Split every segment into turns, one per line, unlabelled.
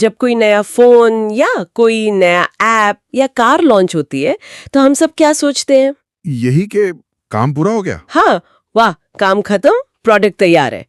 जब कोई नया फोन या कोई नया ऐप या कार लॉन्च होती है तो हम सब क्या सोचते हैं?
यही कि काम पूरा हो गया।
हाँ, वाह, काम खत्म, प्रोडक्ट तैयार है।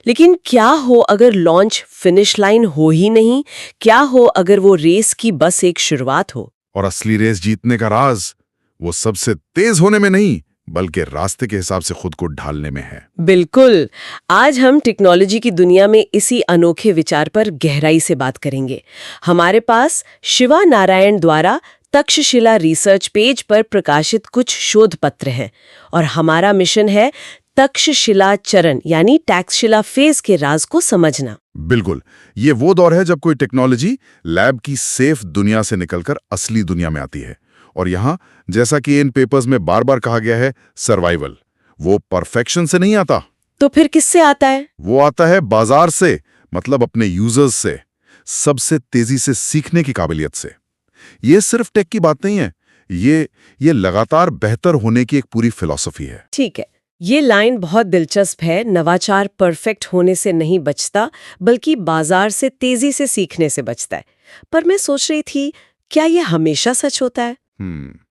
लेकिन क्या हो अगर लॉन्च फिनिश लाइन हो ही नहीं? क्या हो अगर वो रेस की बस एक शुरुआत हो?
और असली रेस जीतने का राज वो सबसे तेज होने में नहीं बल्कि रास्ते के हिसाब से खुद को ढालने में है।
बिल्कुल। आज हम टेक्नोलॉजी की दुनिया में इसी अनोखे विचार पर गहराई से बात करेंगे। हमारे पास शिवा नारायण द्वारा तक्षशिला रिसर्च पेज पर प्रकाशित कुछ शोध पत्र हैं और हमारा मिशन है तक्षशिला चरण यानी टैक्सशिला फेज के राज को समझना।
बिल्कुल, ये वो दौर है जब कोई टेक्नोलॉजी लैब की सेफ दुनिया से निकलकर असली दुनिया में आती है। और यहाँ, जैसा कि इन पेपर्स में बार बार कहा गया है, सर्वाइवल वो परफेक्शन से नहीं आता।
तो फिर किससे आता है?
वो आता है बाजार से, मतलब अपने यूजर्स से, सबसे तेजी से सीखने की काबिलियत से। ये सिर्फ टेक की बात नहीं है, ये लगातार बेहतर होने की एक पूरी फिलॉसफी है।
ठीक है, ये लाइन बहुत दिलचस्प है। नवाचार परफेक्ट होने से नहीं बचता बल्कि बाजार से तेजी से सीखने से बचता है। पर मैं सोच रही थी, क्या ये हमेशा सच होता है?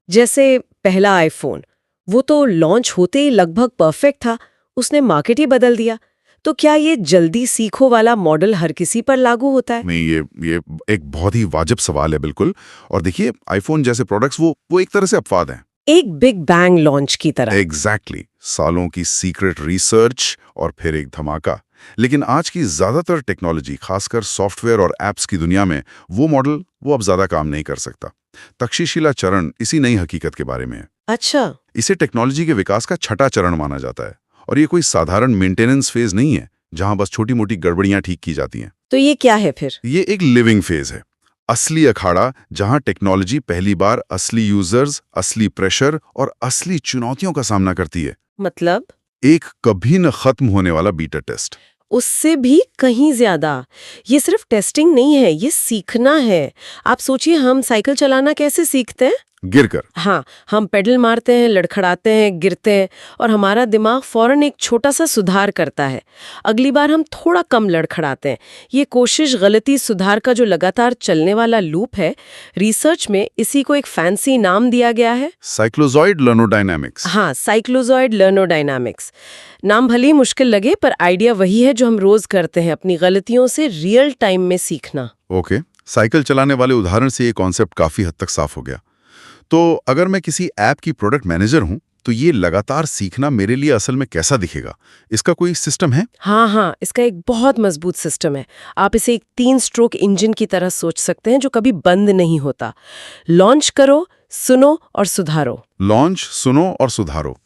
जैसे पहला आईफोन, वो तो लॉन्च होते ही लगभग परफेक्ट था, उसने मार्केट ही बदल दिया। तो क्या ये जल्दी सीखो वाला मॉडल हर किसी पर लागू होता है?
नहीं, ये एक बहुत ही वाजिब सवाल है। बिल्कुल। और देखिए, आईफोन जैसे प्रोडक्ट्स वो एक तरह से अपवाद हैं।
एक बिग बैंग लॉन्च की तरह।
एग्जैक्टली, सालों की सीक्रेट रिसर्च और फिर एक धमाका। लेकिन आज की ज्यादातर टेक्नोलॉजी, खासकर सॉफ्टवेयर और एप्स की दुनिया में, वो मॉडल अब ज्यादा काम नहीं कर सकता। तक्षशिला चरण इसी नई हकीकत के बारे में है।
अच्छा।
इसे टेक्नोलॉजी के विकास का छठा चरण माना जाता है और ये कोई साधारण मेंटेनेंस फेज नहीं है जहां बस छोटी मोटी गड़बड़ियां ठीक की जाती हैं।
तो ये क्या है फिर?
ये एक लिविंग फेज है, असली अखाड़ा, जहां टेक्नोलॉजी पहली बार असली यूजर्स, असली प्रेशर और असली चुनौतियों का सामना करती है।
मतलब?
एक कभी न खत्म होने वाला बीटा टेस्ट।
उससे भी कहीं ज्यादा। ये सिर्फ टेस्टिंग नहीं है, ये सीखना है। आप सोचिए, हम साइकिल चलाना कैसे सीखते हैं?
गिरकर।
हाँ, हम पेडल मारते हैं, लड़खड़ाते हैं, गिरते हैं और हमारा दिमाग फौरन एक छोटा सा सुधार करता है। अगली बार हम थोड़ा कम लड़खड़ाते हैं। ये कोशिश गलती सुधार का जो लगातार चलने वाला लूप है, रिसर्च में इसी को एक फैंसी नाम दिया गया है,
साइक्लोजॉइड लर्नोडायनामिक्स।
हाँ, साइक्लोजॉइड लर्नोडायनामिक्स। नाम भले ही मुश्किल लगे पर आइडिया वही है जो हम रोज करते हैं, अपनी गलतियों से रियल टाइम में सीखना।
ओके, साइकिल चलाने वाले उदाहरण से ये कॉन्सेप्ट काफी हद तक साफ हो गया। तो अगर मैं किसी ऐप की प्रोडक्ट मैनेजर हूं, तो ये लगातार सीखना मेरे लिए असल में कैसा दिखेगा? इसका कोई सिस्टम है?
हाँ, इसका एक बहुत मजबूत सिस्टम है। आप इसे एक 3 स्ट्रोक इंजन की तरह सोच सकते हैं जो कभी बंद नहीं होता। लॉन्च करो, सुनो और सुधारो।
लॉन्च, सुनो और सुधारो।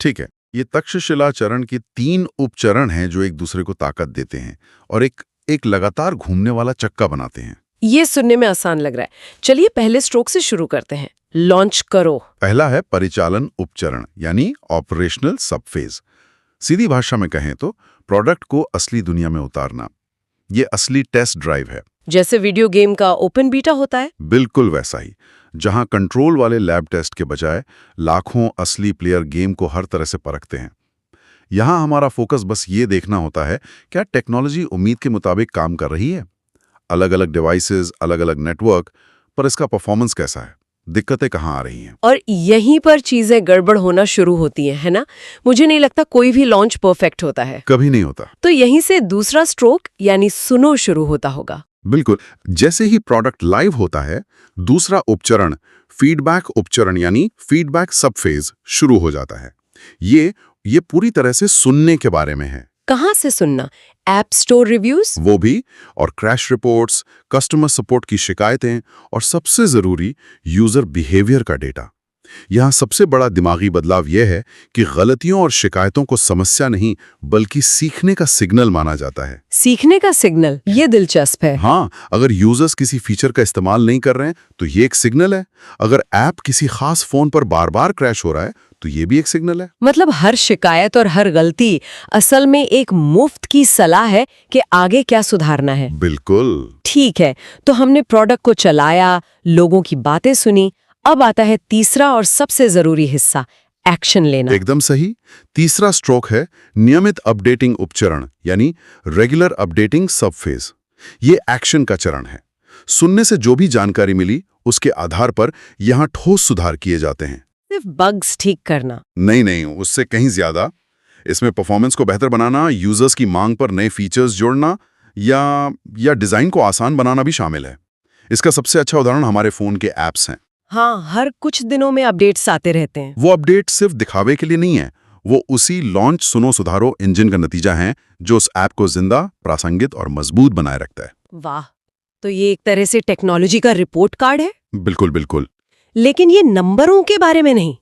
ठीक है, ये तक्षशिला चरण के 3 उपचरण हैं जो एक दूसरे को ताकत देते हैं और एक लगातार घूमने वाला चक्का बनाते हैं।
ये सुनने में आसान लग रहा है। चलिए पहले स्ट्रोक से शुरू करते हैं। लॉन्च करो।
पहला है परिचालन उपचरण यानी ऑपरेशनल सबफेज। सीधी भाषा में कहें तो प्रोडक्ट को असली दुनिया में उतारना। ये असली टेस्ट ड्राइव है।
जैसे वीडियो गेम का ओपन बीटा होता है?
बिल्कुल वैसा ही, जहां कंट्रोल वाले लैब टेस्ट के बजाय लाखों असली प्लेयर गेम को हर तरह से परखते हैं। यहां हमारा फोकस बस ये देखना होता है, क्या टेक्नोलॉजी उम्मीद के मुताबिक काम कर रही है? अलग अलग डिवाइसेस, अलग अलग नेटवर्क, पर इसका परफॉर्मेंस कैसा है? दिक्कतें कहाँ आ रही हैं?
और यहीं पर चीजें गड़बड़ होना शुरू होती हैं, है ना? मुझे नहीं लगता कोई भी लॉन्च परफेक्ट होता है।
कभी नहीं होता।
तो यहीं से दूसरा स्ट्रोक यानी सुनो शुरू होता होगा।
बिल्कुल, जैसे ही प्रोडक्ट लाइव होता है, दूसरा उपचरण फीडबैक उपचरण यानी फीडबैक सबफेज शुरू हो जाता है। ये पूरी तरह से सुनने के बारे में है।
कहाँ से सुनना? App store reviews?
वो भी, और क्रैश रिपोर्ट्स, कस्टमर सपोर्ट की शिकायतें और सबसे जरूरी यूजर बिहेवियर का डेटा। यहाँ सबसे बड़ा दिमागी बदलाव यह है कि गलतियों और शिकायतों को समस्या नहीं बल्कि सीखने का सिग्नल माना जाता है।
सीखने का सिग्नल, ये दिलचस्प है।
हाँ, अगर यूजर्स किसी फीचर का इस्तेमाल नहीं कर रहे हैं तो ये एक सिग्नल है। अगर ऐप किसी खास फोन पर बार बार क्रैश हो रहा है तो ये भी एक सिग्नल है।
मतलब हर शिकायत और हर गलती असल में एक मुफ्त की सलाह है कि आगे क्या सुधारना है।
बिल्कुल।
ठीक है, तो हमने प्रोडक्ट को चलाया, लोगों की बातें सुनी। अब आता है तीसरा और सबसे जरूरी हिस्सा, एक्शन लेना।
एकदम सही। तीसरा स्ट्रोक है नियमित अपडेटिंग उपचरण यानी रेगुलर अपडेटिंग सबफेज। ये एक्शन का चरण है। सुनने से जो भी जानकारी मिली उसके आधार पर यहाँ ठोस सुधार किए जाते हैं।
सिर्फ बग्स ठीक करना?
नहीं, उससे कहीं ज्यादा। इसमें परफॉर्मेंस को बेहतर बनाना, यूजर्स की मांग पर नए फीचर्स जोड़ना या डिजाइन को आसान बनाना भी शामिल है। इसका सबसे अच्छा उदाहरण हमारे फोन के ऐप्स हैं।
हाँ, हर कुछ दिनों में अपडेट्स आते रहते हैं।
वो अपडेट सिर्फ दिखावे के लिए नहीं है, वो उसी लॉन्च सुनो सुधारो इंजन का नतीजा है जो उस ऐप को जिंदा, प्रासंगिक और मजबूत बनाए रखता है।
वाह, तो ये एक तरह से टेक्नोलॉजी का रिपोर्ट कार्ड है।
बिल्कुल।
लेकिन ये नंबरों के बारे में नहीं,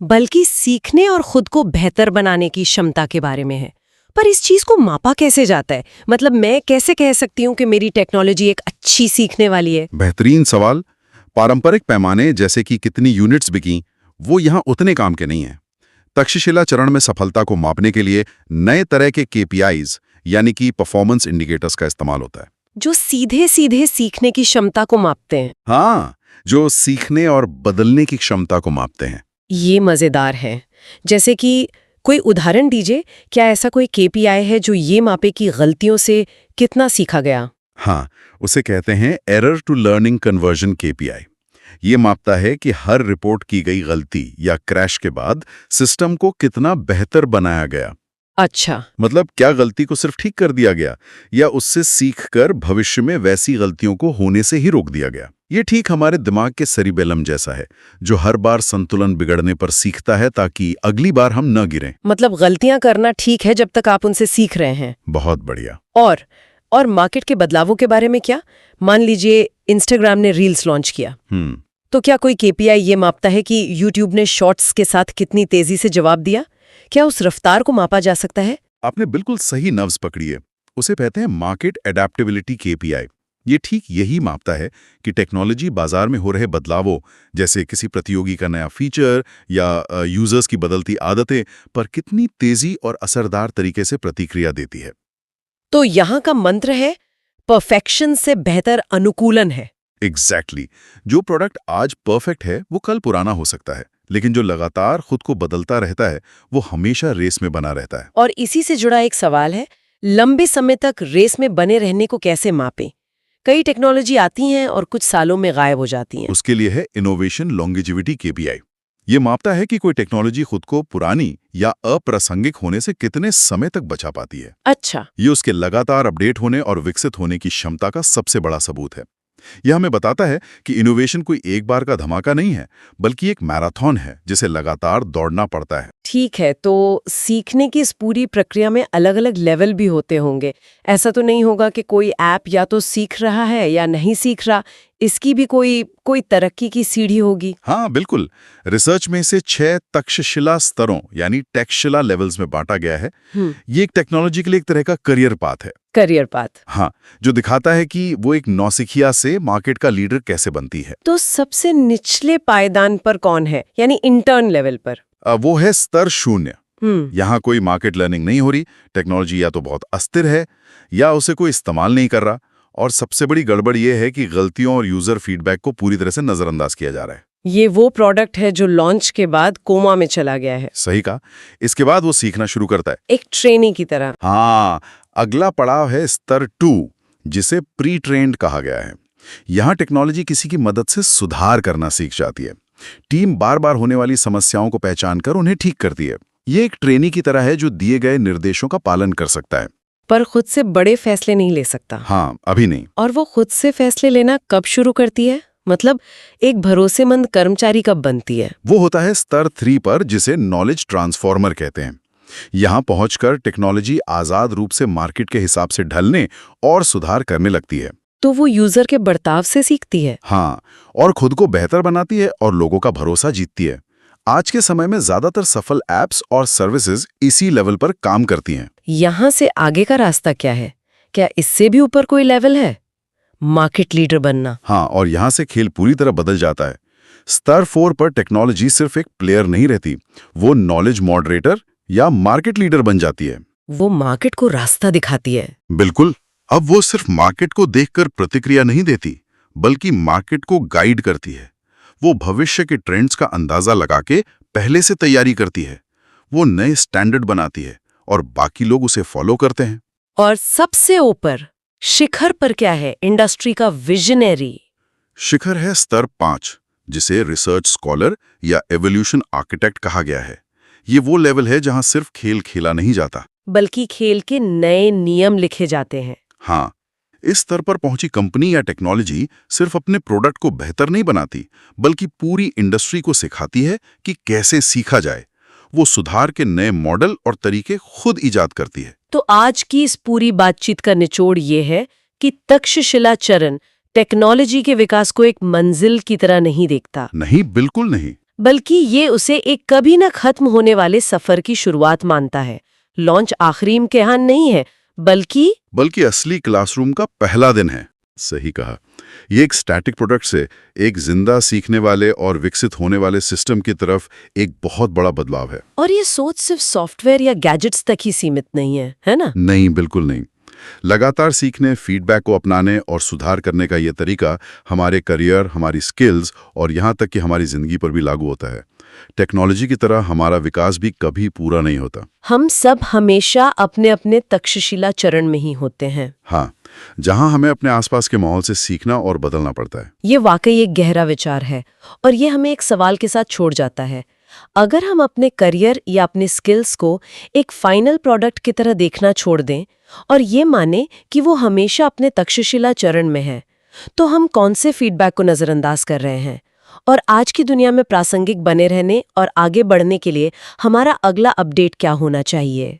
बल्कि सीखने और खुद को बेहतर बनाने की क्षमता के बारे में है। पर इस चीज को मापा कैसे जाता है? मतलब मैं कैसे कह सकती हूँ कि मेरी टेक्नोलॉजी एक अच्छी सीखने वाली है?
बेहतरीन सवाल। पारंपरिक पैमाने जैसे कि कितनी यूनिट्स बिकी, वो यहाँ उतने काम के नहीं है। तक्षशिला चरण में सफलता को मापने के लिए नए तरह के KPIs यानी कि परफॉर्मेंस इंडिकेटर्स का इस्तेमाल होता है,
जो सीधे सीधे सीखने की क्षमता को मापते हैं।
हाँ, जो सीखने और बदलने की क्षमता को मापते हैं।
ये मजेदार है। जैसे कि कोई उदाहरण दीजिए, क्या ऐसा कोई KPI है जो ये मापे कि गलतियों से कितना सीखा गया?
हाँ, उसे कहते हैं error to learning conversion KPI। ये मापता है कि हर रिपोर्ट की गई गलती या क्रैश के बाद सिस्टम को कितना बेहतर बनाया गया।
अच्छा,
मतलब क्या गलती को सिर्फ ठीक कर दिया गया या उससे सीखकर भविष्य में वैसी गलतियों को होने से ही रोक दिया गया। ये ठीक हमारे दिमाग के सेरिबेलम जैसा है, जो हर बार संतुलन बिगड़ने पर सीखता है ताकि अगली बार हम न गिरें।
मतलब गलतियां करना ठीक है जब तक आप उनसे सीख रहे हैं।
बहुत बढ़िया।
और मार्केट के बदलावों के बारे में क्या? मान लीजिए इंस्टाग्राम ने रील्स लॉन्च किया, तो क्या कोई KPI ये मापता है कि यूट्यूब ने शॉर्ट्स के साथ कितनी तेजी से जवाब दिया? क्या उस रफ्तार को मापा जा सकता है?
आपने बिल्कुल सही नब्ज पकड़ी है। उसे कहते हैं मार्केट एडेप्टेबिलिटी KPI। ये ठीक यही मापता है कि टेक्नोलॉजी बाजार में हो रहे बदलावों, जैसे किसी प्रतियोगी का नया फीचर या यूजर्स की बदलती आदतें पर कितनी तेजी और असरदार तरीके से प्रतिक्रिया देती है।
तो यहाँ का मंत्र है परफेक्शन से बेहतर अनुकूलन है।
एग्जैक्टली। जो प्रोडक्ट आज परफेक्ट है वो कल पुराना हो सकता है, लेकिन जो लगातार खुद को बदलता रहता है वो हमेशा रेस में बना रहता है।
और इसी से जुड़ा एक सवाल है, लंबे समय तक रेस में बने रहने को कैसे मापें? कई टेक्नोलॉजी आती हैं और कुछ सालों में गायब हो जाती हैं।
उसके लिए है इनोवेशन लॉन्गेजिविटी KPI। ये मापता है कि कोई टेक्नोलॉजी खुद को पुरानी या अप्रासंगिक होने से कितने समय तक बचा पाती है।
अच्छा,
ये उसके लगातार अपडेट होने और विकसित होने की क्षमता का सबसे बड़ा सबूत है। यह हमें बताता है कि इनोवेशन कोई एक बार का धमाका नहीं है, बल्कि एक मैराथन है जिसे लगातार दौड़ना पड़ता है।
ठीक है, तो सीखने की इस पूरी प्रक्रिया में अलग-अलग लेवल भी होते होंगे। ऐसा तो नहीं होगा कि कोई ऐप या तो सीख रहा है या नहीं सीख रहा, इसकी भी कोई तरक्की की सीढ़ी होगी।
हाँ, बिल्कुल। रिसर्च में इसे 6 तक्षशिला स्तरों यानी टेक्शिला लेवल्स में बांटा गया है। ये एक टेक्नोलॉजी के लिए एक तरह का करियर पाथ है।
Career path.
हाँ, जो दिखाता है कि वो एक नौसिखिया से मार्केट का लीडर कैसे बनती है।
तो सबसे निचले पायदान पर कौन है, यानी इंटर्न लेवल पर?
वो है स्तर 0। यहाँ कोई मार्केट लर्निंग नहीं हो रही, टेक्नोलॉजी या तो बहुत अस्थिर है या उसे कोई इस्तेमाल नहीं कर रहा, और सबसे बड़ी गड़बड़ ये है कि गलतियों और यूजर फीडबैक को पूरी तरह से नजरअंदाज किया जा रहा है।
ये वो प्रोडक्ट है जो लॉन्च के बाद कोमा में चला गया है।
सही कहा। इसके बाद वो सीखना शुरू करता है,
एक ट्रेनी की तरह।
हाँ, अगला पड़ाव है स्तर 2, जिसे प्री ट्रेन्ड कहा गया है। यहाँ टेक्नोलॉजी किसी की मदद से सुधार करना सीख जाती है। टीम बार बार होने वाली समस्याओं को पहचान कर उन्हें ठीक करती है। ये एक ट्रेनी की तरह है जो दिए गए निर्देशों का पालन कर सकता है,
पर खुद से बड़े फैसले नहीं ले सकता।
हाँ, अभी नहीं।
और वो खुद से फैसले लेना कब शुरू करती है? मतलब एक भरोसेमंद कर्मचारी कब बनती है?
वो होता है स्तर 3 पर, जिसे नॉलेज ट्रांसफॉर्मर कहते हैं। यहाँ पहुंचकर टेक्नोलॉजी आजाद रूप से मार्केट के हिसाब से ढलने और सुधार करने लगती है।
तो वो यूजर के बर्ताव से सीखती है।
हाँ, और खुद को बेहतर बनाती है और लोगों का भरोसा जीतती है। आज के समय में ज्यादातर सफल ऐप्स और सर्विसेज इसी लेवल पर काम करती हैं।
यहाँ से आगे का रास्ता क्या है? क्या इससे भी ऊपर कोई लेवल है? मार्केट लीडर बनना।
हाँ, और यहाँ से खेल पूरी तरह बदल जाता है। स्तर 4 पर टेक्नोलॉजी सिर्फ एक प्लेयर नहीं रहती, वो नॉलेज मॉडरेटर या मार्केट लीडर बन जाती है।
वो मार्केट को रास्ता दिखाती है।
बिल्कुल। अब वो सिर्फ मार्केट को देखकर प्रतिक्रिया नहीं देती, बल्कि मार्केट को गाइड करती है। वो भविष्य के ट्रेंड्स का अंदाजा लगा के पहले से तैयारी करती है। वो नए स्टैंडर्ड बनाती है और बाकी लोग उसे फॉलो करते हैं।
और सबसे ऊपर शिखर पर क्या है इंडस्ट्री का विजनरी?
शिखर है स्तर 5, जिसे रिसर्च स्कॉलर या एवोल्यूशन आर्किटेक्ट कहा गया है। ये वो लेवल है जहां सिर्फ खेल खेला नहीं जाता,
बल्कि खेल के नए नियम लिखे जाते हैं।
हाँ, इस स्तर पर पहुंची कंपनी या टेक्नोलॉजी सिर्फ अपने प्रोडक्ट को बेहतर नहीं बनाती, बल्कि पूरी इंडस्ट्री को सिखाती है कि कैसे सीखा जाए। वो सुधार के नए मॉडल और तरीके खुद इजाद करती है।
तो आज की इस पूरी बातचीत का निचोड़ ये है कि तक्षशिला चरण टेक्नोलॉजी के विकास को एक मंजिल की तरह नहीं देखता,
नहीं, बिल्कुल नहीं।
बल्कि ये उसे एक कभी न खत्म होने वाले सफर की शुरुआत मानता है। लॉन्च आखिरी इम्तिहान नहीं है, बल्कि
असली क्लासरूम का पहला दिन है। सही कहा। ये एक स्टैटिक प्रोडक्ट से एक जिंदा सीखने वाले और विकसित होने वाले सिस्टम की तरफ एक बहुत बड़ा बदलाव है।
और ये सोच सिर्फ सॉफ्टवेयर या गैजेट्स तक ही सीमित नहीं है ना?
नहीं, बिल्कुल नहीं। लगातार सीखने, फीडबैक को अपनाने और सुधार करने का ये तरीका हमारे करियर, हमारी स्किल्स और यहाँ तक कि हमारी जिंदगी पर भी लागू होता है। टेक्नोलॉजी की तरह हमारा विकास भी कभी पूरा नहीं होता।
हम सब हमेशा अपने अपने तक्षशिला चरण में ही होते हैं।
हाँ, जहाँ हमें अपने आसपास के माहौल से सीखना और बदलना पड़ता है।
ये वाकई एक गहरा विचार है और ये हमें एक सवाल के साथ छोड़ जाता है। अगर हम अपने करियर या अपने स्किल्स को एक फाइनल प्रोडक्ट की तरह देखना छोड़ दें और ये माने कि वो हमेशा अपने तक्षशिला चरण में है, तो हम कौन से फीडबैक को नज़रअंदाज कर रहे हैं? और आज की दुनिया में प्रासंगिक बने रहने और आगे बढ़ने के लिए हमारा अगला अपडेट क्या होना चाहिए?